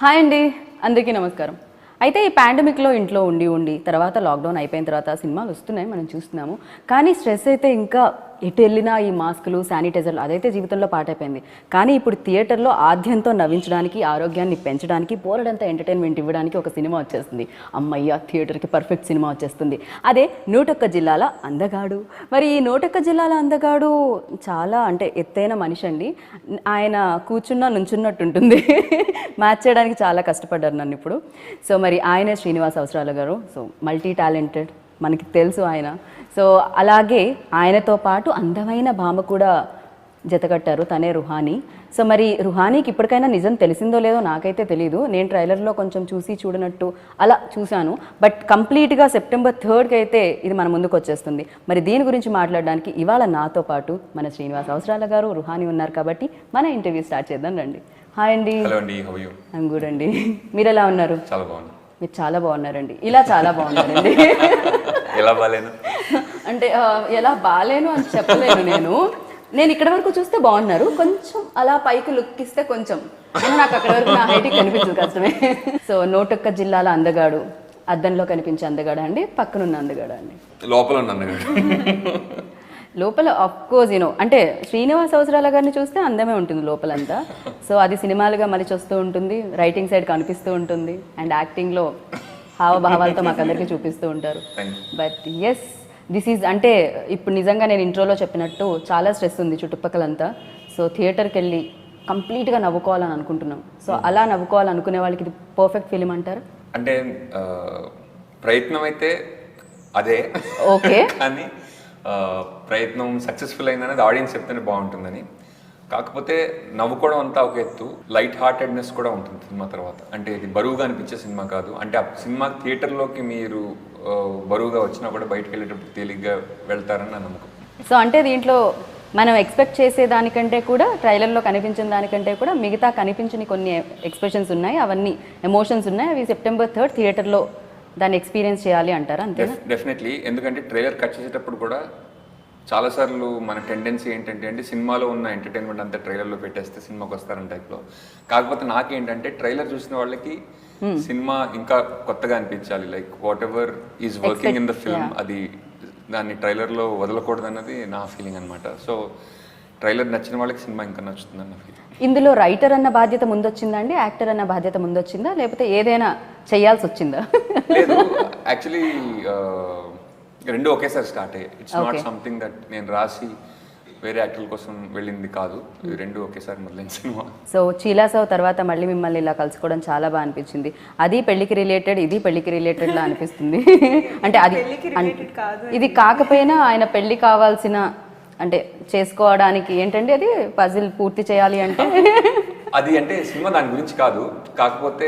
Hi అండి, అందరికీ నమస్కారం. అయితే ఈ పాండమిక్లో ఇంట్లో ఉండి తర్వాత లాక్డౌన్ అయిపోయిన తర్వాత సినిమాలు వస్తున్నాయి, మనం చూస్తున్నాము. కానీ స్ట్రెస్ అయితే ఇంకా ఎటు వెళ్ళినా ఈ మాస్కులు, శానిటైజర్లు అదైతే జీవితంలో పాటైపోయింది. కానీ ఇప్పుడు థియేటర్లో ఆద్యంతో నవ్వించడానికి, ఆరోగ్యాన్ని పెంచడానికి, పోరడంతా ఎంటర్టైన్మెంట్ ఇవ్వడానికి ఒక సినిమా వచ్చేస్తుంది. అమ్మయ్య, థియేటర్కి పర్ఫెక్ట్ సినిమా వచ్చేస్తుంది. అదే 101 జిల్లాల అందగాడు. మరి ఈ 101 జిల్లాల అందగాడు చాలా అంటే ఎత్తైన మనిషి అండి. ఆయన కూర్చున్నా నుంచున్నట్టు ఉంటుంది. మ్యాచ్ చేయడానికి చాలా కష్టపడ్డారు నన్ను ఇప్పుడు. సో మరి ఆయనే శ్రీనివాస్ అవసరాల గారు. సో మల్టీ టాలెంటెడ్, మనకి తెలుసు ఆయన. సో అలాగే ఆయనతో పాటు అందమైన భామ కూడా జతకట్టారు, తనే రుహానీ. సో మరి రుహానీకి ఇప్పటికైనా నిజం తెలిసిందో లేదో నాకైతే తెలీదు. నేను ట్రైలర్లో కొంచెం చూడనట్టు అలా చూశాను. బట్ కంప్లీట్గా September 3కి అయితే ఇది మన ముందుకు వచ్చేస్తుంది. మరి దీని గురించి మాట్లాడడానికి ఇవాళ నాతో పాటు మన శ్రీనివాస్ అవసరాల గారు, రుహానీ ఉన్నారు. కాబట్టి మన ఇంటర్వ్యూ స్టార్ట్ చేద్దాం రండి. హాయ్ అండి. హలో అండి, how are you? I'm good అండి. మీరు ఎలా ఉన్నారు? చాలా బాగున్నా. మీరు చాలా బాగున్నారండి. ఇలా చాలా బాగున్నారండి. ఎలా బాలేను అంటే ఎలా బాలేను అని చెప్పలేను. నేను ఇక్కడ వరకు చూస్తే బాగున్నారు, కొంచెం అలా పైకి లుక్ ఇస్తే కొంచెం నాకు అక్కడ వరకు నా హైట్కి కనిపించదు, కష్టమే. సో 101 జిల్లాల అందగాడు, అద్దంలో కనిపించే అందగాడా అండి, పక్కనున్న అందగాడా అండి? లోపల ఉన్న అందగాడు. లోపల ఆఫ్ కోర్స్ అంటే శ్రీనివాస్ అవసరాల గారిని చూస్తే అందమే ఉంటుంది లోపలంతా. సో అది సినిమాలుగా మలిచి వస్తూ ఉంటుంది, రైటింగ్ సైడ్ కనిపిస్తూ ఉంటుంది, అండ్ యాక్టింగ్లో హావభావాలతో మాకందరికీ చూపిస్తూ ఉంటారు. బట్ ఎస్, దిస్ ఈజ్ అంటే ఇప్పుడు నిజంగా నేను ఇంట్రోలో చెప్పినట్టు చాలా స్ట్రెస్ ఉంది చుట్టుపక్కలంతా. సో థియేటర్కి వెళ్ళి కంప్లీట్గా నవ్వుకోవాలని అనుకుంటున్నాం. సో అలా నవ్వుకోవాలనుకునే వాళ్ళకి ఇది పర్ఫెక్ట్ ఫిలిం అంటారు? అంటే ప్రయత్నం అయితే అదే, ఓకే. కానీ ప్రయత్నం సక్సెస్ఫుల్ అయిందనేది ఆడియన్స్ చెప్తేనే బాగుంటుందని. కాకపోతే నవ్వుకోవడం అంతా ఒక ఎత్తు, లైట్ హార్టెడ్నెస్ కూడా ఉంటుంది సినిమా తర్వాత. అంటే ఇది బరువుగా అనిపించే సినిమా కాదు. అంటే ఆ సినిమా థియేటర్లోకి మీరు బరువుగా వచ్చినా కూడా బయటకు వెళ్ళేటప్పుడు తేలిగ్గా వెళ్తారని నా నమ్మకం. సో అంటే దీంట్లో మనం ఎక్స్పెక్ట్ చేసే దానికంటే కూడా, ట్రైలర్లో కనిపించిన దానికంటే కూడా మిగతా కనిపించని కొన్ని ఎక్స్ప్రెషన్స్ ఉన్నాయి, అవన్నీ ఎమోషన్స్ ఉన్నాయి. అవి September 3 థియేటర్లో దాన్ని ఎక్స్పీరియన్స్ చేయాలి అంటారా? అంతే, డెఫినెట్లీ. ఎందుకంటే ట్రైలర్ కట్ చేసేటప్పుడు కూడా చాలాసార్లు మన టెండెన్సీ ఏంటంటే అంటే సినిమాలో ఉన్న ఎంటర్టైన్మెంట్ అంతా ట్రైలర్లో పెట్టేస్తే సినిమాకి వస్తారని టైప్లో. కాకపోతే నాకేంటంటే ట్రైలర్ చూసిన వాళ్ళకి సినిమా ఇంకా కొత్తగా అనిపించాలి. Like what ever is working in the film, అది దాన్ని ట్రైలర్లో వదలకూడదు అన్నది నా ఫీలింగ్ అనమాట. సో ట్రైలర్ నచ్చిన వాళ్ళకి సినిమా ఇంకా నచ్చుతుంది అన్న ఫీలింగ్. ఇందులో రైటర్ అన్న బాధ్యత ముందొచ్చిందా అండి, యాక్టర్ అన్న బాధ్యత ముందొచ్చిందా, లేకపోతే ఏదైనా చేయాల్సి వచ్చిందా? లేదు, యాక్చువల్లీ రెండు ఒకేసారి స్టార్ట్ అయ్యాయి. ఇట్స్ నాట్ సంథింగ్ దట్ నేను రాసి వేరే యాక్టర్ల కోసం వెళ్ళింది కాదు, రెండు ఒకేసారి మొదలైన సినిమా. సో చీలాసావ్ తర్వాత మళ్ళీ మిమ్మల్ని ఇలా కలుసుకోవడం చాలా బాగా అనిపించింది. అది పెళ్లికి రిలేటెడ్, ఇది పెళ్లికి రిలేటెడ్ లా అనిపిస్తుంది. అంటే అది ఇది కాకపోయినా ఆయన పెళ్లి కావాల్సిన, అంటే చేసుకోవడానికి ఏంటంటే అది పజిల్ పూర్తి చేయాలి అంటే అది అంటే సినిమా దాని గురించి కాదు. కాకపోతే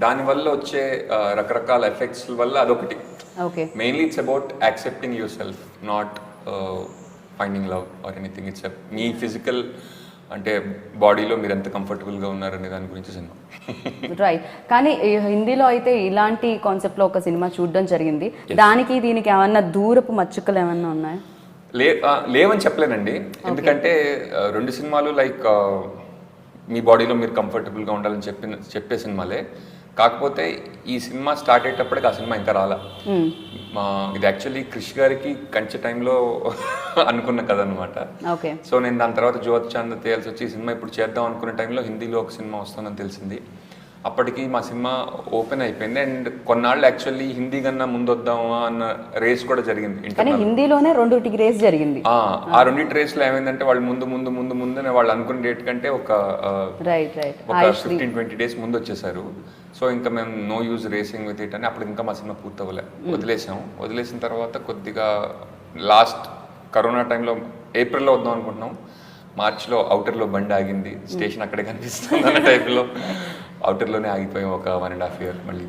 దానివల్ల వచ్చే రకరకాల ఎఫెక్ట్స్ వల్ల అదొకటి. Okay, mainly it's about accepting your self, not finding love or anything. It's me physical అంటే బాడీలో మీరు ఎంత కంఫర్టబుల్గా ఉన్నారనే దాని గురించి సినిమా. రైట్. కానీ హిందీలో అయితే ఇలాంటి కాన్సెప్ట్లో ఒక సినిమా చూడడం జరిగింది. దానికి దీనికి ఏమన్నా దూరపు మచ్చుకలు ఏమన్నా ఉన్నాయా? లేవని చెప్పలేనండి. ఎందుకంటే రెండు సినిమాలు లైక్ మీ బాడీలో మీరు కంఫర్టబుల్గా ఉండాలని చెప్పే సినిమాలే. కాకపోతే ఈ సినిమా స్టార్ట్ అయ్యేటప్పటికి ఆ సినిమా ఇంకా రాలా. ఇది యాక్చువల్లీ క్రిష్ గారికి కంచె టైంలో అనుకున్న కథ అనమాట. సో నేను దాని తర్వాత జ్యోతి చాంద్ తేయాల్సి వచ్చి ఈ సినిమా ఇప్పుడు చేద్దాం అనుకునే టైంలో హిందీలో ఒక సినిమా వస్తుందని తెలిసింది. అప్పటికి మా సినిమా ఓపెన్ అయిపోయింది. అండ్ కొన్నాళ్ళు యాక్చువల్లీ హిందీ కన్నా ముందు వద్దామా అన్న రేస్ కూడా జరిగింది. హిందీలోనే రెండుటికి రేస్ జరిగింది. ఆ రెండింటి రేస్లో ఏమైందంటే వాళ్ళు ముందు వాళ్ళు అనుకున్న డేట్ కంటే ఒక 15-20 డేస్ ముందు వచ్చేసారు. సో ఇంకా మేము no use racing with it అని అప్పుడు ఇంకా మా సినిమా పూర్తి అవ్వలే, వదిలేసిన తర్వాత కొద్దిగా లాస్ట్ కరోనా టైంలో ఏప్రిల్లో వద్దాం అనుకుంటున్నాం. మార్చిలో అవుటర్లో బండి ఆగింది, స్టేషన్ అక్కడే కనిపిస్తుంది అన్న టైప్లో అవుటర్లోనే ఆగిపోయాం ఒక 1.5 year మళ్ళీ.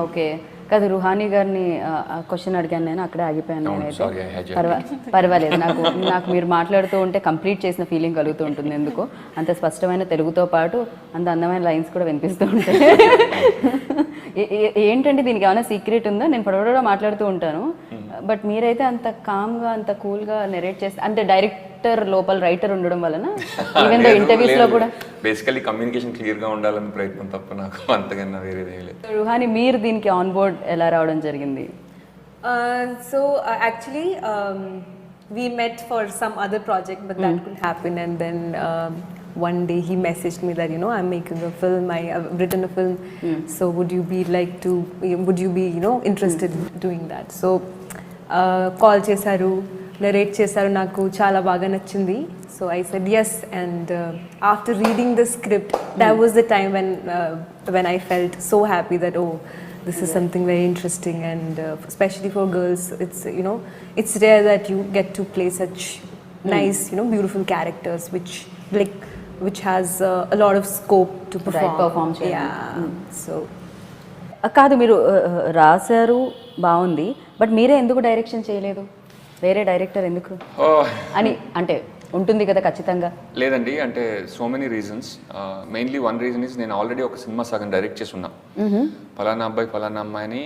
ఓకే, కాదు రుహానీ గారిని క్వశ్చన్ అడిగాను, నేను అక్కడే ఆగిపోయాను. పర్వాలేదు, నాకు మీరు మాట్లాడుతూ ఉంటే కంప్లీట్ చేసిన ఫీలింగ్ కలుగుతూ ఉంటుంది. ఎందుకు అంత స్పష్టమైన తెలుగుతో పాటు అంత అందమైన లైన్స్ కూడా వినిపిస్తూ ఉంటాయి. ఏంటంటే దీనికి ఏమైనా సీక్రెట్ ఉందా? నేను పడవడ మాట్లాడుతూ ఉంటాను, బట్ మీరైతే అంత కామ్గా అంత కూల్గా నెరేట్ చేస్తే, అంటే డైరెక్టర్ లోపల రైటర్ ఉండడం వలన ఈవెన్ దో ఇంటర్వ్యూస్ లో కూడా బేసికలీ కమ్యూనికేషన్ క్లియర్గా ఉండాలని ప్రయత్నం తప్ప నాకు అంతకన్నా వేరేది లేదు. రుహాని, మీరు దీనికి ఆన్ బోర్డ్ ఎలా రావడం జరిగింది? Actually, we met for some other project, but that couldn't happen. And then one day he messaged me that I'm making a film. I've written a film. So would you be interested in doing that? So call చేశారు, narrate చేశారు, నాకు చాలా బాగా నచ్చింది. So I said yes, and after reading the script, that was the time when I felt so happy that this is something very interesting, and especially for girls, it's rare that you get to play such nice, beautiful characters, which has a lot of scope to perform. Yeah. So కాదు, మీరు రాశారు బాగుంది, but మీరే ఎందుకు direction చేయలేదు? వేరే director ఎందుకు అని అంటే ఉంటుంది కదా ఖచ్చితంగా. లేదండి, అంటే so many reasons. Mainly one reason is నేను ఆల్రెడీ ఒక సినిమా సగం డైరెక్ట్ చేసి ఉన్నా, ఫలానా అబ్బాయి ఫలానా అమ్మాయిని.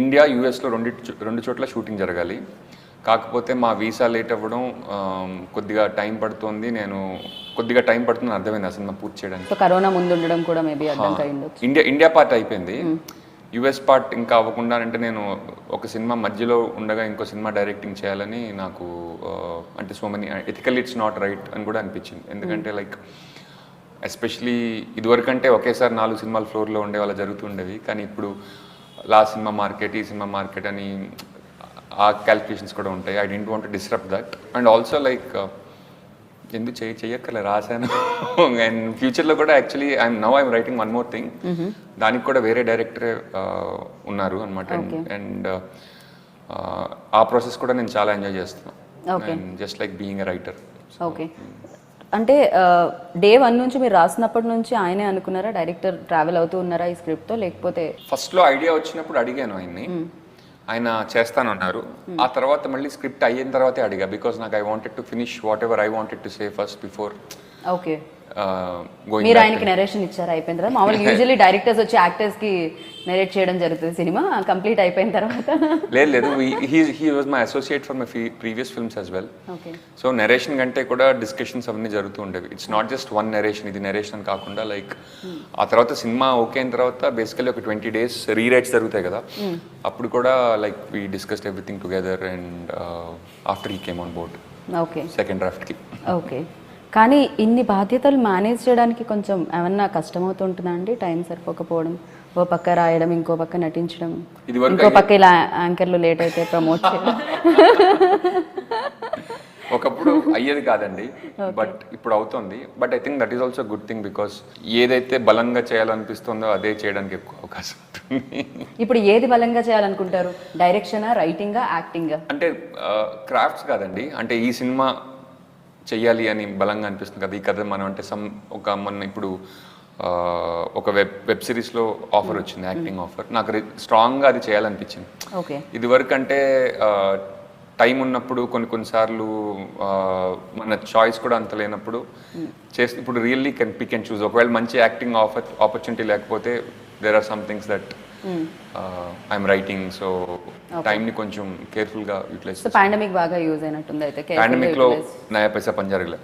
ఇండియా యూఎస్లో రెండు చోట్ల షూటింగ్ జరగాలి. కాకపోతే మా వీసా లేట్ అవ్వడం, కొద్దిగా టైం పడుతుంది. కొద్దిగా టైం పడుతుంది అర్థమైంది ఆ సినిమా పూర్తి చేయడానికి. కరోనా ముందు ఉండడం కూడా మేబీ అర్థం అయ్యింది. ఇండియా పార్ట్ అయిపోయింది, యుఎస్ పార్ట్ ఇంకా అవ్వకుండా, అంటే నేను ఒక సినిమా మధ్యలో ఉండగా ఇంకో సినిమా డైరెక్టింగ్ చేయాలని నాకు అంటే so many ethically it's not right అని కూడా అనిపించింది. ఎందుకంటే లైక్ ఎస్పెషలీ ఇదివరకంటే ఒకేసారి 4 సినిమాలు ఫ్లోర్లో ఉండే వాళ్ళ జరుగుతుండేవి, కానీ ఇప్పుడు లాస్ట్ సినిమా మార్కెట్, ఈ సినిమా మార్కెట్ అని ఆ క్యాలిక్యులేషన్స్ కూడా ఉంటాయి. I don't want to disturb that. And also like ఎందుకు చెయ్యక్కర్లే, రాశాను. అండ్ ఫ్యూచర్లో కూడా actually I'm writing one more thing, దానికి కూడా వేరే డైరెక్టరే ఉన్నారు అనమాట. అండ్ ఆ ప్రాసెస్ కూడా నేను చాలా ఎంజాయ్ చేస్తున్నాను, just like being a writer. Okay, అంటే డే 1 నుంచి మీరు రాసినప్పటి నుంచి ఆయనే అనుకున్నారా? డైరెక్టర్ ట్రావెల్ అవుతూ ఉన్నారా ఈ స్క్రిప్ట్తో, లేకపోతే ఫస్ట్లో ఐడియా వచ్చినప్పుడు అడిగాను ఆయన్ని, ఆయన చేస్తానన్నారు. ఆ తర్వాత మళ్ళీ స్క్రిప్ట్ అయిన తర్వాతే అడిగా, బికాస్ నాకు I wanted to finish what ever I wanted to say first before. Okay, మీరు ఆయనకి నరేషన్ ఇచ్చారు అయిపోయిన తర్వాత? మామూలుగా యూజువల్లీ డైరెక్టర్స్ వచ్చి యాక్టర్స్ కి నరేట్ చేయడం జరుగుతుంది సినిమా కంప్లీట్ అయిపోయిన తర్వాత. లేదు, he was my associate for my previous films as well. So narration కంటే కూడా డిస్కషన్స్ అవన్నీ జరుగుతూ ఉండేవి. It's not just one narration, ఇది నరేషన్ అని కాకుండా లైక్ ఆ తర్వాత సినిమా ఓకే అయిన తర్వాత బేసికలీ ఒక 20 days రీరైట్స్ జరుగుతాయి కదా, అప్పుడు కూడా like we discussed everything together. And after he came on board second డ్రాఫ్ట్కి. ఓకే, కానీ ఇన్ని బాధ్యతలు మేనేజ్ చేయడానికి కొంచెం ఏమన్నా కష్టమవుతుంటుందా అండి? టైం సరిపోకపోవడం, ఓ పక్క రాయడం, ఇంకో పక్క నటించడం, ఇంకో పక్క ఇలా యాంకర్లు లేట్ అయితే ప్రమోట్ చేయడం. ఒకప్పుడు అయ్యేది కాదండి, బట్ ఇప్పుడు అవుతుంది. But I think that is also good thing, because ఏదైతే బలంగా చేయాలనిపిస్తుందో అదే చేయడానికి ఎక్కువ అవకాశం ఉంటుంది. ఇప్పుడు ఏది బలంగా చేయాలనుకుంటారు? డైరెక్షనా, రైటింగా, యాక్టింగా? అంటే క్రాఫ్ట్స్ కాదండి, అంటే ఈ సినిమా చెయ్యాలి అని బలంగా అనిపిస్తుంది కదా, ఈ కథ మనం అంటే మొన్న ఇప్పుడు ఒక వెబ్ సిరీస్లో ఆఫర్ వచ్చింది, యాక్టింగ్ ఆఫర్. నాకు స్ట్రాంగ్గా అది చేయాలనిపించింది. ఇదివరకు అంటే టైం ఉన్నప్పుడు కొన్నిసార్లు మన చాయిస్ కూడా అంత లేనప్పుడు చేస్తే, ఇప్పుడు రియల్లీ పిక్ అండ్ చూస్. ఒకవేళ మంచి యాక్టింగ్ ఆపర్చునిటీ లేకపోతే there are some things that I'm writing, so టైంని కొంచెం కేర్ఫుల్గా యూటిలైజ్. పాండమిక్ బాగా యూజ్ అయినట్టుంది అయితే. పాండమిక్లో నయా పైసా పని జరగలే.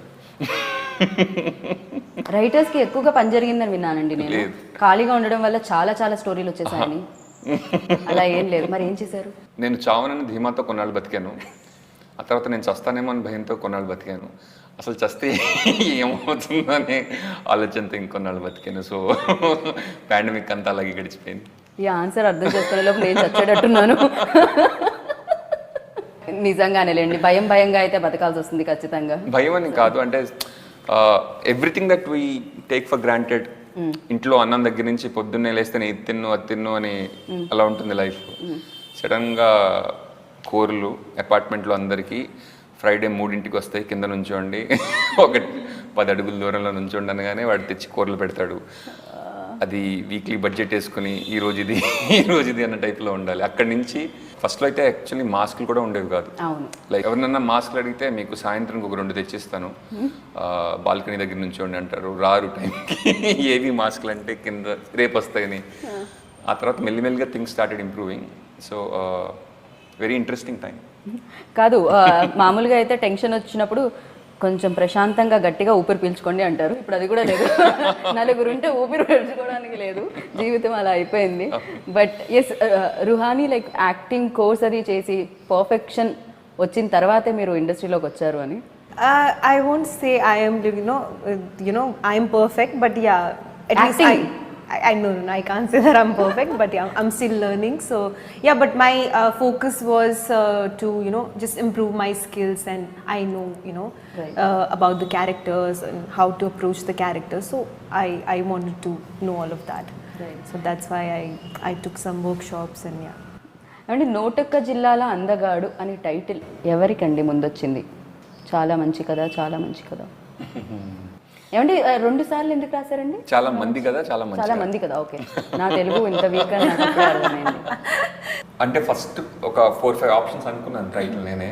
రైటర్స్కి ఎక్కువగా పని జరిగిందని విన్నానండి నేను. ఖాళీగా ఉండడం వల్ల చాలా చాలా స్టోరీలు వచ్చేసాయని. అలా ఏం లేదు, మరి ఏం చేశారు? నేను చావనని ధీమాతో కొన్నాళ్ళు బతికాను, ఆ తర్వాత నేను చస్తానేమో అని భయంతో కొన్నాళ్ళు బతికాను, అసలు చస్తే ఏమవుతుందని ఆలోచనతో ఇంకొన్నాళ్ళు బతికాను. సో పాండమిక్ అంతా అలాగే గడిచిపోయింది. ఈ ఆన్సర్ అర్థం చేసుకునే లోపు నేను చచ్చేటట్టున్నాను. నిజంగానేలేండి, భయంగా అయితే బతకాల్సి వస్తుంది ఖచ్చితంగా. భయం అని కాదు, అంటే everything that we take for granted, ఇంట్లో అన్నం దగ్గర నుంచి పొద్దున్నే లేస్తే ఇది తిన్ను అది తిన్ను అని అలా ఉంటుంది లైఫ్. సడన్గా కూరలు అపార్ట్మెంట్లో అందరికీ ఫ్రైడే 3 వస్తాయి, కింద నుంచోండి, ఒక 10 అడుగుల దూరంలో నుంచోండి అనగానే వాడు తెచ్చి కూరలు పెడతాడు. అది వీక్లీ బడ్జెట్ వేసుకుని ఈ రోజు ఇది అన్న టైప్లో ఉండాలి. అక్కడి నుంచి ఫస్ట్లో అయితే యాక్చువల్లీ మాస్కులు కూడా ఉండేవి కాదు. అవును. లైక్ ఎవరినన్నా మాస్కులు అడిగితే మీకు సాయంత్రం ఒక 2 తెచ్చిస్తాను, బాల్కనీ దగ్గర నుంచి ఉండి అంటారు, రారు టైంకి. ఏవి మాస్కులు అంటే కింద రేపు వస్తాయని. ఆ తర్వాత మెల్లిమెల్లిగా things started improving. So very interesting time. కాదు, మామూలుగా అయితే టెన్షన్ వచ్చినప్పుడు కొంచెం ప్రశాంతంగా గట్టిగా ఊపిరి పీల్చుకోండి అంటారు. ఇప్పుడు అది కూడా లేదు. నలుగురు ఉంటే ఊపిరి పీల్చుకోవడానికి లేదు, జీవితం అలా అయిపోయింది. But yes, Ruhani like acting course అది చేసి పర్ఫెక్షన్ వచ్చిన తర్వాతే మీరు ఇండస్ట్రీలోకి వచ్చారు అని. I won't say I am, I am perfect, but yeah, at least Acting. I know, I can't say that I'm perfect, but yeah, I'm still learning. So yeah, but my focus was to just improve my skills, and I know Right. about the characters and how to approach the characters. So I wanted to know all of that. Right. So that's why I took some workshops and yeah. అంటే నోటొక్క జిల్లాల అందగాడు అని title ఎవరికండి ముందొచ్చింది? చాలా మంచి కదా, చాలా మంచి కదా. ఏమంటే 2 సార్లు ఎందుకు రాశారండి? చాలా మంది కదా, చాలా మంది కదా. ఓకే, నా తెలుగు ఇంత వీక్ అని నాకు ఇప్పుడే అర్థమైంది. అంటే ఫస్ట్ ఒక 4-5 ఆప్షన్స్ అనుకున్నాను టైటిల్ నేనే,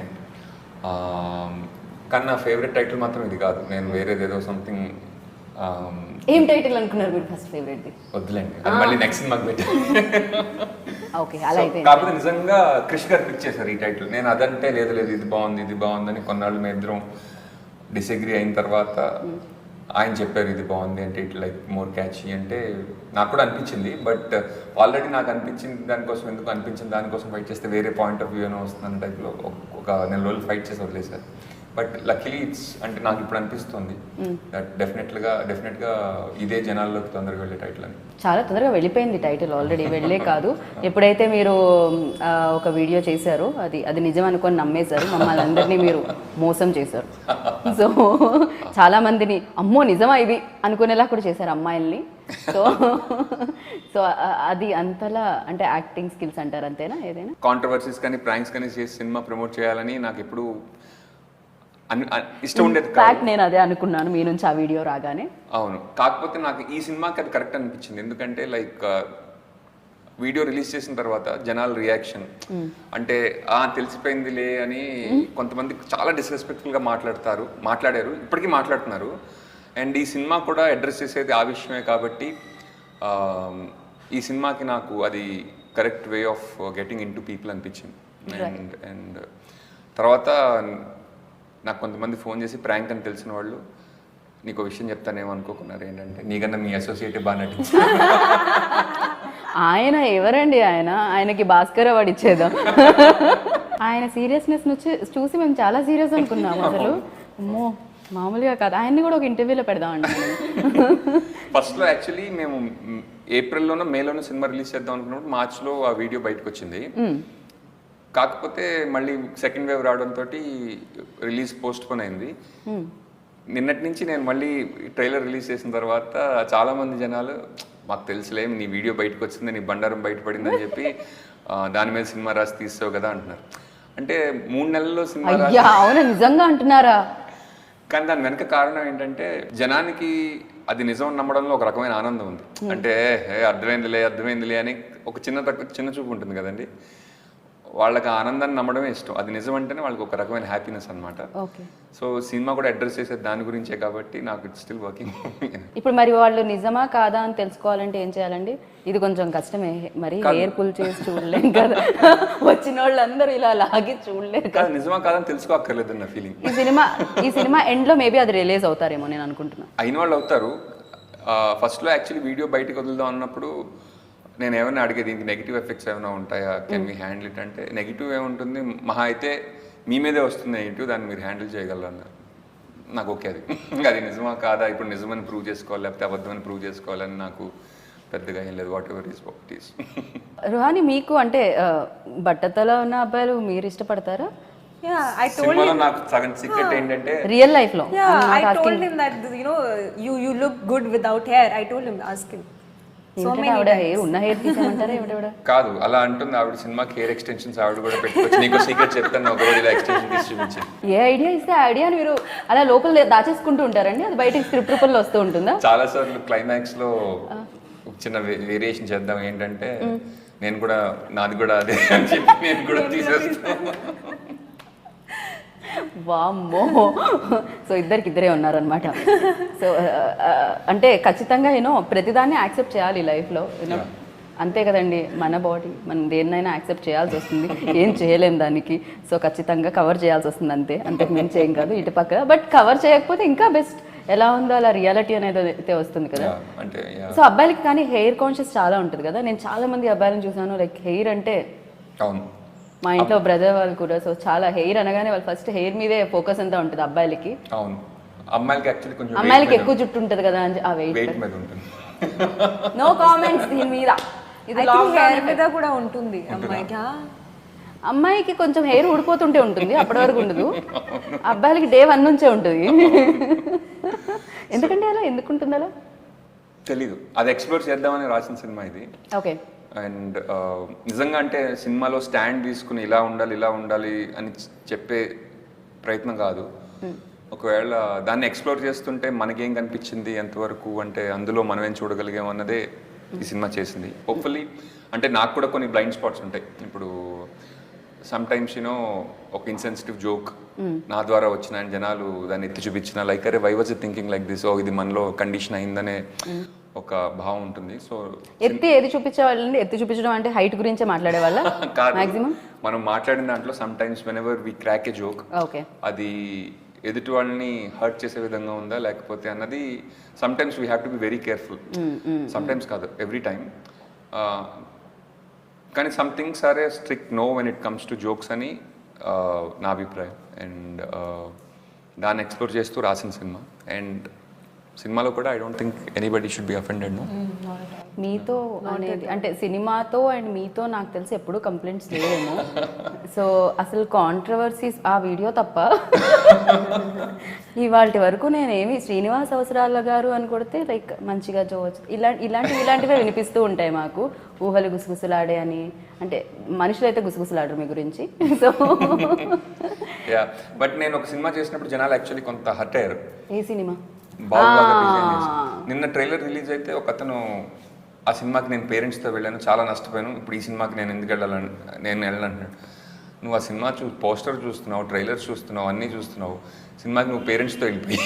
కానీ నా ఫేవరెట్ టైటిల్ మాత్రం ఇది కాదు. నేను వేరేదేదో సంథింగ్. ఏం టైటిల్ అనుకున్నారు మీరు ఫస్ట్ ఫేవరెట్ది? వద్దులేండి, అది మళ్ళీ నెక్స్ట్ సినిమాకి పెట్టి. ఓకే, అలా అయితే కాకపోతే నిజంగా క్రిష్ గారు పిక్ చేశారు ఈ టైటిల్. నేను అదంటే లేదు ఇది బాగుందని కొన్నాళ్ళు మేము ఇద్దరం డిసగ్రీ అయిన తర్వాత ఆయన చెప్పారు ఇది బాగుంది అంటే ఇట్ లైక్ మోర్ క్యాచీ అంటే నాకు కూడా అనిపించింది. బట్ ఆల్రెడీ నాకు అనిపించింది దానికోసం ఎందుకు అనిపించింది దానికోసం ఫైట్ చేస్తే వేరే పాయింట్ ఆఫ్ వ్యూ ఏమో వస్తుందన్న టైప్లో ఒక 4 రోజులు ఫైట్ చేసి వదిలేశారు. బట్ లక్కీలీ ఇట్స్ అంటే నాకు ఇప్పుడు అనిపిస్తుంది దట్ డెఫినెట్గా ఇదే జనాల్లోకి తొందరగా వెళ్ళే టైటిల్ అని. చాలా తొందరగా వెళ్ళిపోయింది టైటిల్, ఆల్రెడీ వెళ్ళే కాదు. ఎప్పుడైతే మీరు ఒక వీడియో చేశారో అది నిజం అనుకొని నమ్మేశారు, మమ్మల్ని అందరినీ మీరు మోసం చేశారు. సో చాలా మందిని అమ్మో నిజమా ఇది అనుకునేలా కూడా చేశారు అమ్మాయిల్ని. సో అది అంతలా అంటే యాక్టింగ్ స్కిల్స్ అంటారు, అంతేనా? ఏదైనా కాంట్రవర్సీస్ కానీ ప్రాంక్స్ కానీ చేసి సినిమా ప్రమోట్ చేయాలని నాకు ఎప్పుడు ఇష్టం ఉండేది కాదు. నేను అదే అనుకున్నాను మీ నుంచి ఆ వీడియో రాగానే. అవును, కాకపోతే నాకు ఈ సినిమాకి అది కరెక్ట్ అనిపించింది. ఎందుకంటే లైక్ వీడియో రిలీజ్ చేసిన తర్వాత జనాల రియాక్షన్ అంటే తెలిసిపోయిందిలే అని కొంతమంది చాలా డిస్రెస్పెక్ట్ఫుల్గా మాట్లాడారు, ఇప్పటికీ మాట్లాడుతున్నారు. అండ్ ఈ సినిమా కూడా అడ్రస్ చేసేది ఆ విషయమే కాబట్టి ఈ సినిమాకి నాకు అది correct way of getting in to people అనిపించింది. అండ్ తర్వాత నాకు కొంతమంది ఫోన్ చేసి ప్రాంక్ అని తెలిసిన వాళ్ళు నీకు విషయం చెప్తానేమో అనుకోకున్నారు. ఏంటంటే నీకన్నా మీ అసోసియేట్ బాగా నటించారు. ఆయన ఎవరండి? ఆయనకి భాస్కర్ అవార్డు ఇచ్చేద్దాం. ఆయన సీరియస్నెస్ చూసి మేము చాలా సీరియస్ అనుకున్నాము. అసలు అమ్మో మామూలుగా కాదు. ఆయన్ని కూడా ఒక ఇంటర్వ్యూలో పెడదామండి. ఫస్ట్లో యాక్చువల్లీ మేము ఏప్రిల్లోనో మేలోనో సినిమా రిలీజ్ చేద్దాం అనుకున్నప్పుడు మార్చ్లో ఆ వీడియో బయటకు వచ్చింది. కాకపోతే మళ్ళీ సెకండ్ వేవ్ రావడంతో రిలీజ్ పోస్ట్ పోన్ అయింది. నిన్నటి నుంచి నేను మళ్ళీ ట్రైలర్ రిలీజ్ చేసిన తర్వాత చాలామంది జనాలు మాకు తెలుసులే నీ వీడియో బయటకు వచ్చింది, నీ బండారం బయటపడిందని చెప్పి దాని మీద సినిమా రాసి తీస్తావు కదా అంటున్నారు. అంటే 3 నెలల్లో సినిమా అవునా నిజంగా అంటున్నారా? కానీ దాని వెనక కారణం ఏంటంటే జనానికి అది నిజం నమ్మడంలో ఒక రకమైన ఆనందం ఉంది. అంటే అర్థమైందిలే అని ఒక చిన్న చూపు ఉంటుంది కదండి. వాళ్ళకి ఆనందాన్ని నమ్మడమే ఇష్టం. అది నిజం అంటేనే వాళ్ళకి ఒక రకమైన హ్యాపీనెస్ అనమాట. సో సినిమా కూడా అడ్రస్ చేసేది దాని గురించే కాబట్టి నాకు ఇట్స్ స్టిల్ వర్కింగ్. ఇప్పుడు మరి వాళ్ళు నిజమా కాదా అని తెలుసుకోవాలంటే ఏం చేయాలండి? ఇది కొంచెం కష్టమే, మరి హెయిర్ పుల్ చేసి చూడలేం కదా, వచ్చిన వాళ్ళందరూ ఇలా లాగి చూడలేరు కదా. నిజమా కాదని తెలుసుకోక్కర్లేదు నా ఫీలింగ్. ఈ సినిమా ఎండ్ లో మేబీ అది రిలీజ్ అవుతారేమో నేను అనుకుంటున్నాను. అయిన వాళ్ళు అవుతారు. ఫస్ట్లో యాక్చువల్లీ వీడియో బయటకు వదులుదాం అన్నప్పుడు నేను ఏమైనా అడిగేది దీనికి నెగిటివ్ ఎఫెక్ట్స్ ఏమైనా ఉంటాయా, కెన్ వీ హ్యాండిల్ ఇట్ అంటే నెగిటివ్ ఏముంటుంది, మహా అయితే మీ మీదే వస్తుంది నెగిటివ్, దాన్ని మీరు హ్యాండిల్ చేయగలరు అన్నారు. నాకు ఓకే అది నిజమా కాదా ఇప్పుడు నిజమని ప్రూవ్ చేసుకోవాలి లేకపోతే అబద్ధమని ప్రూవ్ చేసుకోవాలని నాకు పెద్దగా ఏం లేదు. What ever is what is. Ruhani మీకు అంటే బట్టతల ఉన్న అబ్బాయిలు మీరు ఇష్టపడతారా? సినిమాలో నాకు సగం సీక్రెట్ ఏంటంటే రియల్ లైఫ్ లో I told him that you look good without hair. I told him, ask him. కాదు అలా అంటుంది ఆవిడ. సినిమాకి హెయిర్ ఎక్స్టెన్షన్స్ ఆవిడ కూడా పెట్టుకోవచ్చు. నీకు సీక్రెట్ చెప్తాను, ఒక రోజు ఇలా ఎక్స్టెన్షన్ తీసి చూపించాను. ఏ ఐడియా ఇస్తే ఐడియాని మీరు అలా లోపల దాచేసుకుంటూ ఉంటారండి, అది బయటకి స్క్రిప్ట్ రూపంలో వస్తూ ఉంటుందా? చాలా సార్లు క్లైమాక్స్ లో చిన్న వేరియేషన్ చేద్దాం ఏంటంటే నేను కూడా నాది కూడా అదే అని చెప్పి నేను కూడా తీసేస్తాను. వామ్మో, సో ఇద్దరే ఉన్నారనమాట. సో అంటే ఖచ్చితంగా ప్రతిదాన్ని యాక్సెప్ట్ చేయాలి లైఫ్లో, అంతే కదండి. మన బాడీ మనం దేన్నైనా యాక్సెప్ట్ చేయాల్సి వస్తుంది, ఏం చేయలేం దానికి. సో ఖచ్చితంగా కవర్ చేయాల్సి వస్తుంది, అంతకు మించి ఏం కాదు ఇటు పక్క. బట్ కవర్ చేయకపోతే ఇంకా బెస్ట్, ఎలా ఉందో అలా రియాలిటీ అనేది అయితే వస్తుంది కదా. సో అబ్బాయిలకి కానీ హెయిర్ కాన్షియస్ చాలా ఉంటుంది కదా. నేను చాలా మంది అబ్బాయిలను చూసాను, లైక్ హెయిర్ అంటే, మా ఇంట్లో బ్రదర్ వాళ్ళు కూడా, సో చాలా హెయిర్ అనగానే వాళ్ళు ఫస్ట్ హెయిర్ మీదే ఫోకస్ అంతా ఉంటుంది అబ్బాయిలకి. అవును, అమ్మాయిలకి యాక్చువల్లీ కొంచెం అమ్మాయిలకి ఎక్కువ జుట్టు ఉంటుంది కదా, ఆ వెయిట్ మీద ఉంటుంది. నో కామెంట్స్ దీని మీద. ఇది హెయిర్ మీద కూడా ఉంటుంది అమ్మాయికి. అమ్మాయికి కొంచెం హెయిర్ ఊడిపోతుంటే ఉంటుంది, అప్పటి వరకు ఉండదు. అబ్బాయిలకి డే 1 నుంచే ఉంటుంది. ఎందుకంటే అలా ఎందుకుంటుంది అలా తెలీదు, అది ఎక్స్ప్లోర్ చేద్దామని రాసిన సినిమా ఇది. ఓకే. అండ్ నిజంగా అంటే సినిమాలో స్టాండ్ తీసుకుని ఇలా ఉండాలి అని చెప్పే ప్రయత్నం కాదు. ఒకవేళ దాన్ని ఎక్స్ప్లోర్ చేస్తుంటే మనకేం కనిపించింది ఎంతవరకు, అంటే అందులో మనం ఏం చూడగలిగాం అన్నదే ఈ సినిమా చేసింది. హోప్ఫుల్లీ అంటే నాకు కూడా కొన్ని బ్లైండ్ స్పాట్స్ ఉంటాయి. ఇప్పుడు సమ్ టైమ్స్ ఒక ఇన్సెన్సిటివ్ జోక్ నా ద్వారా వచ్చిన జనాలు దాన్ని ఎత్తి చూపించిన, లైక్ అరే why was it thinking like this, ఇది మనలో కండిషన్ అయిందనే ఒక భావం ఉంటుంది. సో ఏది చూపించేవాళ్ళండి? ఎత్తి చూపించడం అంటే హైట్ గురించే మాట్లాడే వాళ్ళ మాక్సిమం మనం మాట్లాడిన దాంట్లో sometimes whenever we crack a joke, అది ఎదుటి వాళ్ళని హర్ట్ చేసే విధంగా ఉందా లేకపోతే అన్నది sometimes we have to be very careful. Sometimes కాదు, ఎవ్రీ టైమ్. కానీ some things are a strict no when it comes to jokes అని నా అభిప్రాయం. అండ్ దాన్ని ఎక్స్ప్లోర్ చేస్తూ రాసిన సినిమా. అండ్ సినిమాలో కూడా I don't think anybody should be offended. No, మీతో అనేది అంటే సినిమాతో అండ్ మీతో నాకు తెలిసి ఎప్పుడూ కంప్లైంట్స్ లేవేమో. సో అసలు కాంట్రవర్సీస్ ఆ వీడియో తప్ప ఇవాళ వరకు నేనేమి శ్రీనివాస్ అవసరాల గారు అని కొడితే లైక్ మంచిగా చూడవచ్చు, ఇలాంటివే వినిపిస్తూ ఉంటాయి మాకు. ఊహలు గుసగుసలాడే అని, అంటే మనుషులు అయితే గుసగుసలాడరు మీ గురించి. సో బట్ నేను ఒక సినిమా చేసినప్పుడు జనాలు యాక్చువల్లీ కొంత హర్ట్ అయ్యారు. ఏ సినిమా? నిన్న ట్రైలర్ రిలీజ్ అయితే ఒక అతను ఆ సినిమాకి నేను పేరెంట్స్తో వెళ్ళాను, చాలా నష్టపోయాను, ఇప్పుడు ఈ సినిమాకి నేను ఎందుకు వెళ్ళాలంటున్నాడు. నువ్వు ఆ సినిమా పోస్టర్ చూస్తున్నావు, ట్రైలర్స్ చూస్తున్నావు, అన్నీ చూస్తున్నావు, సినిమాకి నువ్వు పేరెంట్స్తో వెళ్ళిపోయి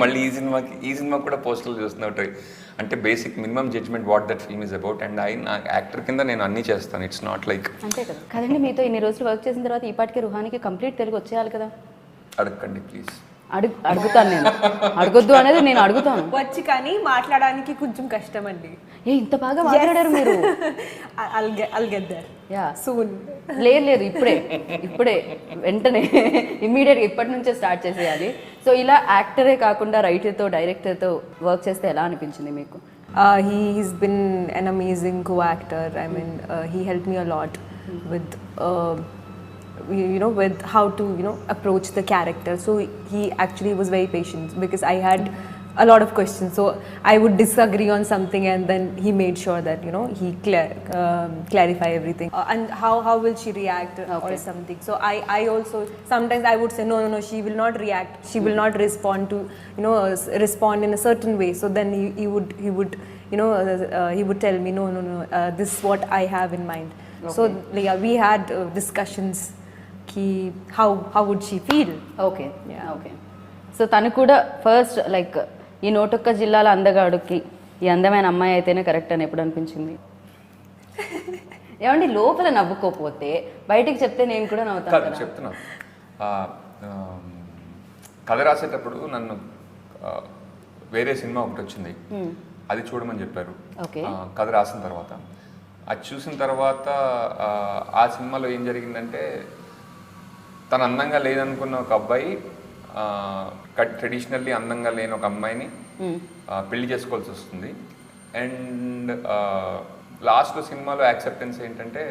మళ్ళీ ఈ సినిమా కూడా పోస్టర్లు చూస్తున్నావు. అంటే basic minimum judgement what that film is about. And నా యాక్టర్ కింద నేను అన్నీ చేస్తాను, ఇట్స్ నాట్ లైక్. అంతే కదా. కదండి, మీతో ఇన్ని రోజులు వర్క్ చేసిన తర్వాత ఈ పాటికి రుహానికి కంప్లీట్ తెలుగు వచ్చేయాలి కదా. అడగండి ప్లీజ్. అడుగుతాను నేను, అడగొద్దు అనేది నేను అడుగుతాను. వచ్చి కానీ మాట్లాడడానికి కొంచెం కష్టం అండి. ఇంత బాగా మాట్లాడారు మీరు. I'll get there. Soon. లేదు ఇప్పుడే వెంటనే ఇమ్మీడియట్గా ఇప్పటి నుంచే స్టార్ట్ చేసేయాలి. సో ఇలా యాక్టరే కాకుండా రైటర్తో డైరెక్టర్తో వర్క్ చేస్తే ఎలా అనిపించింది మీకు? He's been an amazing co-actor. I mean, he helped me a lot with with how to approach the character. So he actually was very patient because I had a lot of questions, so I would disagree on something and then he made sure that he clarify everything, and how will she react or something. So I also sometimes I would say no, she will not react, she will not respond to respond in a certain way. So then he would he would tell me no, this is what I have in mind. So yeah, we had discussions how would she feel. Okay. So తను కూడా first like ఈ నోటొక్క జిల్లాల అందగాడుకి ఈ అందమైన అమ్మాయి అయితేనే correct అని ఎప్పుడు అనిపించింది? ఏమండి, లోపల నవ్వుకోపోతే బయటికి చెప్తే నేను కూడా నవ్వుతాను. చెప్తున్నా, కథ రాసేటప్పుడు నన్ను వేరే సినిమా ఒకటి వచ్చింది, అది చూడమని చెప్పారు. కథ రాసిన తర్వాత అది చూసిన తర్వాత ఆ సినిమాలో ఏం జరిగిందంటే, తను అందంగా లేదనుకున్న ఒక అబ్బాయి ట్రెడిషనల్లీ అందంగా లేని ఒక అమ్మాయిని పెళ్లి చేసుకోవాల్సి వస్తుంది. అండ్ లాస్ట్లో సినిమాలో యాక్సెప్టెన్స్ ఏంటంటే,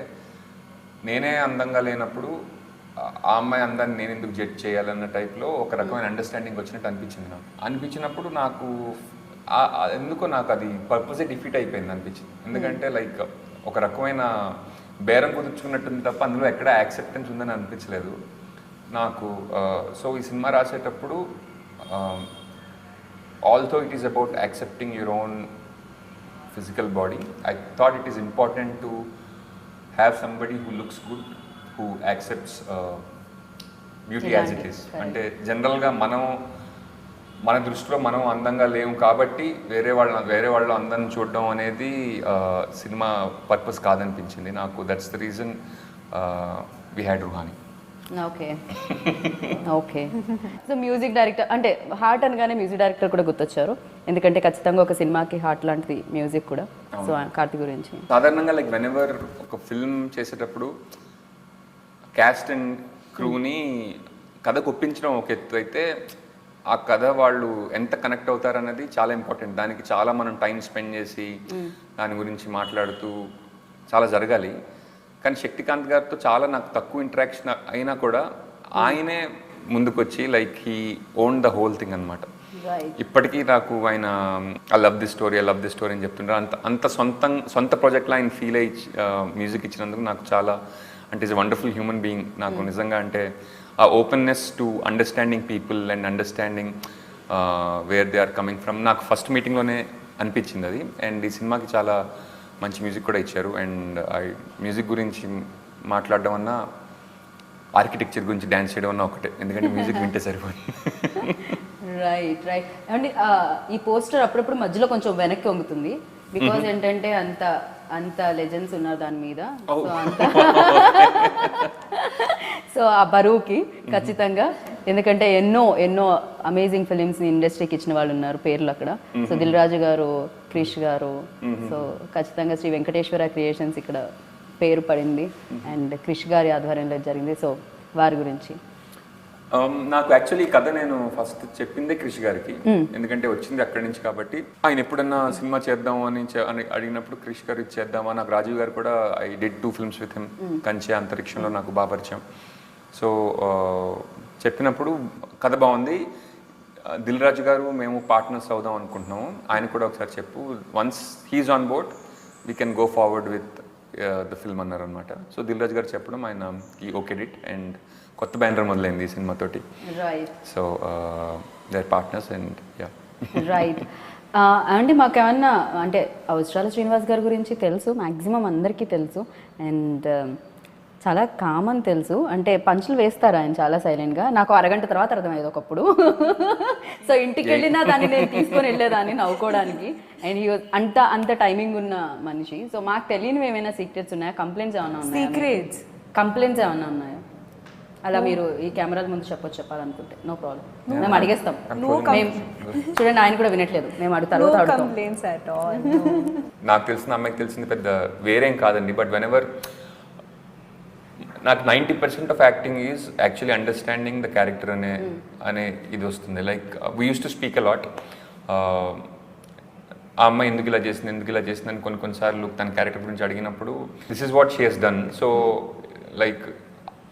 నేనే అందంగా లేనప్పుడు ఆ అమ్మాయి అందాన్ని నేను ఎందుకు జడ్జ్ చేయాలన్న టైప్లో ఒక రకమైన అండర్స్టాండింగ్ వచ్చినట్టు అనిపించినప్పుడు నాకు ఎందుకో నాకు అది పర్పసే డిఫీట్ అయిపోయింది అనిపించింది. ఎందుకంటే లైక్ ఒక రకమైన బేరం కుదుర్చుకున్నట్టుంది తప్ప అందులో ఎక్కడ యాక్సెప్టెన్స్ ఉందని అనిపించలేదు నాకు. సో ఈ సినిమా రాసేటప్పుడు also it is about accepting your own physical body. I thought it is important to have somebody who looks good, who accepts beauty as it is. అంటే జనరల్గా మన దృష్టిలో మనం అందంగా లేము కాబట్టి వేరే వాళ్ళ అందాన్ని చూడడం అనేది సినిమా పర్పస్ కాదనిపించింది నాకు. That's the reason we had Ruhani. Okay okay. So music director అంటే హార్ట్ అనగానే మ్యూజిక్ డైరెక్టర్ కూడా గుర్తొచ్చారు, ఎందుకంటే ఖచ్చితంగా ఒక సినిమాకి హార్ట్ లాంటిది మ్యూజిక్ కూడా. సో కార్తీ గురించి సాధారణంగా లైక్ వెనెవర్ ఒక ఫిల్మ్ చేసేటప్పుడు క్యాస్ట్ అండ్ క్రూని కథకు ఒప్పించడం ఒక ఎత్తు అయితే, ఆ కథ వాళ్ళు ఎంత కనెక్ట్ అవుతారన్నది చాలా ఇంపార్టెంట్. దానికి చాలా మనం టైం స్పెండ్ చేసి దాని గురించి మాట్లాడుతూ చాలా జరగాలి. కానీ శక్తికాంత్ గారితో చాలా నాకు తక్కువ ఇంటరాక్షన్ అయినా కూడా ఆయనే ముందుకొచ్చి like he own the whole thing అనమాట. ఇప్పటికీ నాకు ఆయన ఐ లవ్ ది స్టోరీ అని చెప్తుంటారు. అంత సొంత ప్రాజెక్ట్లో ఆయన ఫీల్ అయ్యి మ్యూజిక్ ఇచ్చినందుకు నాకు చాలా అంటే is a wonderful human being. నాకు నిజంగా అంటే ఆ openness to understanding people and understanding where they are coming from నాకు ఫస్ట్ మీటింగ్లోనే అనిపించింది అది. అండ్ ఈ సినిమాకి చాలా మంచి మ్యూజిక్ కూడా ఇచ్చారు. అండ్ మ్యూజిక్ గురించి మాట్లాడడం అన్నా ఆర్కిటెక్చర్ గురించి డ్యాన్స్ చేయడం అన్నా ఒకటే, ఎందుకంటే మ్యూజిక్ వింటే సరిపోతుంది. Right right. అండ్ ఈ పోస్టర్ అప్పుడప్పుడు మధ్యలో కొంచెం వెనక్కి వంగుతుంది, బికాజ్ ఏంటంటే అంత లెజెండ్స్ ఉన్నారు దాని మీద. సో ఆ బరువుకి ఖచ్చితంగా, ఎందుకంటే ఎన్నో అమేజింగ్ ఫిలిమ్స్ని ఇండస్ట్రీకి ఇచ్చిన వాళ్ళు ఉన్నారు పేర్లు అక్కడ. సో దిల్ రాజు గారు, క్రిష్ గారు, సో ఖచ్చితంగా శ్రీ వెంకటేశ్వర క్రియేషన్స్ ఇక్కడ పేరు పడింది అండ్ క్రిష్ గారి ఆధ్వర్యంలో జరిగింది. సో వారి గురించి నాకు యాక్చువల్లీ ఈ కథ నేను ఫస్ట్ చెప్పిందే క్రిష్ గారికి, ఎందుకంటే వచ్చింది అక్కడి నుంచి కాబట్టి. ఆయన ఎప్పుడన్నా సినిమా చేద్దాం అని అడిగినప్పుడు క్రిష్ గారు ఇచ్చేద్దామా. నాకు రాజీవ్ గారు కూడా I did 2 films with him. కంచె, అంతరిక్షంలో నాకు బాగా పరిచయం. సో చెప్పినప్పుడు కథ బాగుంది, దిల్ రాజు గారు మేము పార్ట్నర్స్ అవుదాం అనుకుంటున్నాము, ఆయన కూడా ఒకసారి చెప్పు, once he is on board we can go forward with the film అన్నారు అనమాట. సో దిల్ రాజు గారు చెప్పడం ఆయన ఈ ఓకే డిట్ అండ్ కొత్త బ్యానర్ మొదలైంది ఈ సినిమాతోటి. So they are partners and yeah right. అండి మాకేమన్నా అంటే అవసరాల శ్రీనివాస్ గారి గురించి తెలుసు, మ్యాక్సిమం అందరికీ తెలుసు అండ్ చాలా కామన్ తెలుసు. అంటే పంచులు వేస్తారు ఆయన చాలా సైలెంట్గా, నాకు అరగంట తర్వాత అర్థమయ్యేది ఒకప్పుడు. సో ఇంటికి వెళ్ళినా దాన్ని నేను తీసుకొని వెళ్ళేదాన్ని నవ్వుకోవడానికి. అండ్ అంత టైమింగ్ ఉన్న మనిషి. సో మాకు తెలియనివి ఏమైనా సీక్రెట్స్ ఉన్నాయా, కంప్లైంట్స్ ఏమైనా ఉన్నాయా? కంప్లైంట్స్ ఏమైనా ఉన్నాయా అలా మీరు ఈ కెమెరాల ముందు చెప్పాలనుకుంటే? నో ప్రాబ్లం, మేము అడిగేస్తాం. చూడండి ఆయన కూడా వినట్లేదు, మేము తర్వాత అడుగుతాం. నాకు తెలిసిన అమ్మాయికి తెలిసింది పెద్ద వేరేం కాదండి, బట్ వెనెవర్ నాకు 90% of acting is actually understanding the character అనే ఇది వస్తుంది. Like we use to speak a lot. ఆ అమ్మాయి ఎందుకు ఇలా చేసింది అని కొన్నిసార్లు తన క్యారెక్టర్ గురించి అడిగినప్పుడు this is what she has done. So like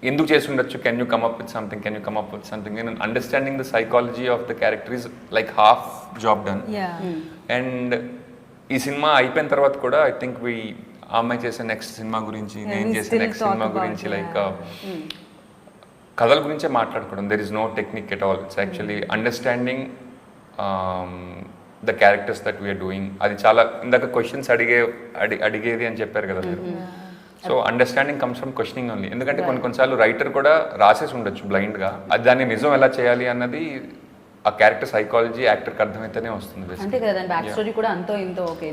ఎందుకు చేసి ఉండొచ్చు, can you come up with something and understanding the psychology of the character is like half job done. And ఈ సినిమా అయిపోయిన తర్వాత కూడా ఐ థింక్ ఆ అమ్మాయి చేసే నెక్స్ట్ సినిమా గురించి, నేను చేసే నెక్స్ట్ సినిమా గురించి లైక్ కథల గురించే మాట్లాడుకోవడం. There is no technique at all. It's actually understanding the characters that we're doing. అది చాలా ఇందాక క్వశ్చన్స్ అడిగేది అని చెప్పారు కదా మీరు. So understanding comes from questioning only. ఎందుకంటే కొన్నిసార్లు రైటర్ కూడా రాసేసి ఉండొచ్చు బ్లైండ్గా, అది దాన్ని నిజం ఎలా చేయాలి అన్నది ఆ క్యారెక్టర్ సైకాలజీ యాక్టర్కి అర్థమైతేనే వస్తుంది. అంతే కదా, దాని బ్యాక్ స్టోరీ కూడా అంతో ఇంతో ఓకే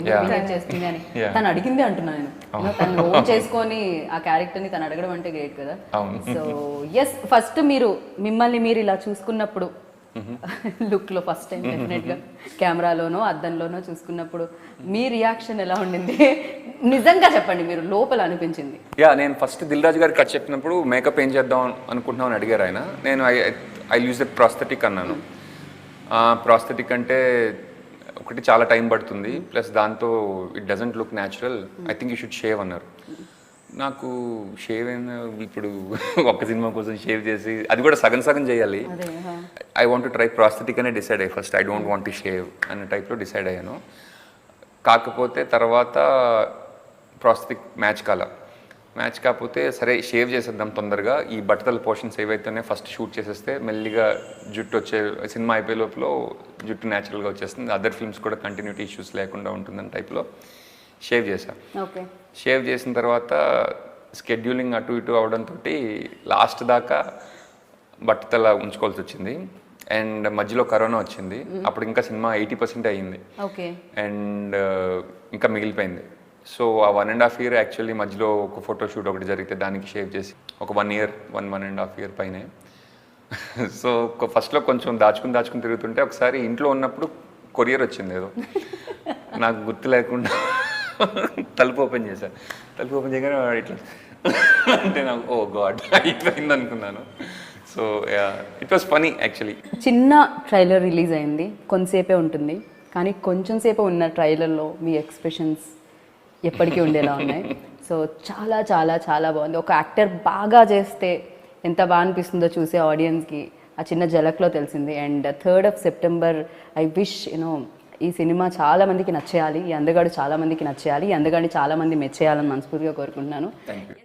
చేస్తుంది అని తను అడిగింది అంటున్నాను నేను. తను ఓన్ చేసుకొని ఆ క్యారెక్టర్ని తను అడగడం అంటే గ్రేట్ కదా. సో ఎస్, ఫస్ట్ మిమ్మల్ని మీరు ఇలా చూసుకున్నప్పుడు లుక్లో ఫస్ట్ టైం డెఫినెట్గా కెమెరాలోనో అద్దంలోనో చూసుకున్నప్పుడు మీ రియాక్షన్ ఎలా ఉండింది? నిజంగా చెప్పండి, మీరు లోపల అనిపించింది. నేను ఫస్ట్ దిల్ రాజు గారికి కట్ చెప్పినప్పుడు మేకప్ ఏం చేద్దాం అనుకుంటున్నాం అని అడిగారు ఆయన. నేను ఐ యూజ్ ఎ ప్రాస్థెటిక్ అన్నాను. ప్రాస్థెటిక్ అంటే ఒకటి చాలా టైం పడుతుంది, ప్లస్ దాంతో it doesn't look natural, I think you should shave అన్నారు. నాకు షేవ్ అయినా ఇప్పుడు ఒక్క సినిమా కోసం షేవ్ చేసి అది కూడా సగం చేయాలి. I want to try prosthetic అనే డిసైడ్ అయ్యి first. I don't want to shave అనే టైప్లో డిసైడ్ అయ్యాను. కాకపోతే తర్వాత ప్రాస్థెటిక్ మ్యాచ్ కాల. మ్యాచ్ కాకపోతే సరే షేవ్ చేసేద్దాం తొందరగా, ఈ బట్టతల పోర్షన్స్ ఏవైతేనే ఫస్ట్ షూట్ చేసేస్తే మెల్లిగా జుట్టు వచ్చే, సినిమా అయిపోయే లోపల జుట్టు న్యాచురల్గా వచ్చేస్తుంది, అదర్ ఫిల్మ్స్ కూడా కంటిన్యూటీ ఇష్యూస్ లేకుండా ఉంటుందని టైప్లో షేవ్ చేశాను. ఓకే. షేవ్ చేసిన తర్వాత స్కెడ్యూలింగ్ అటు ఇటు అవడంతో లాస్ట్ దాకా బట్టతల ఉంచుకోవాల్సి వచ్చింది. అండ్ మధ్యలో కరోనా వచ్చింది, అప్పుడు ఇంకా సినిమా 80% అయ్యింది. ఓకే. అండ్ ఇంకా మిగిలిపోయింది. సో ఆ 1.5 year యాక్చువల్లీ మధ్యలో ఒక ఫోటోషూట్ ఒకటి జరిగితే దానికి షేవ్ చేసి ఒక 1 year 1.5 year పైనే. సో ఫస్ట్లో కొంచెం దాచుకుని తిరుగుతుంటే ఒకసారి ఇంట్లో ఉన్నప్పుడు కొరియర్ వచ్చింది ఏదో, నాకు గుర్తు లేకుండా తలుపు ఓపెన్ చేశాను. తలుపు ఓపెన్ చేయగానే ఇట్లా అంటే నాకు ఓ గాడ్ అయిపోయింది అనుకున్నాను. So it was funny actually. చిన్న ట్రైలర్ రిలీజ్ అయింది, కొంతసేపే ఉంటుంది, కానీ కొంచెం సేపు ఉన్న ట్రైలర్లో మీ ఎక్స్ప్రెషన్స్ ఎప్పటికీ ఉండేలా ఉన్నాయి. సో చాలా చాలా చాలా బాగుంది. ఒక యాక్టర్ బాగా చేస్తే ఎంత బాగా అనిపిస్తుందో చూసే ఆడియన్స్కి ఆ చిన్న జలక్లో తెలిసింది. And 3rd of September I wish ఈ సినిమా చాలా మందికి నచ్చేయాలి, ఈ అందగాడు చాలా మందికి నచ్చేయాలి, ఈ అందగాడిని చాలా మంది మెచ్చేయాలని మనస్ఫూర్తిగా కోరుకుంటున్నాను. Thank you.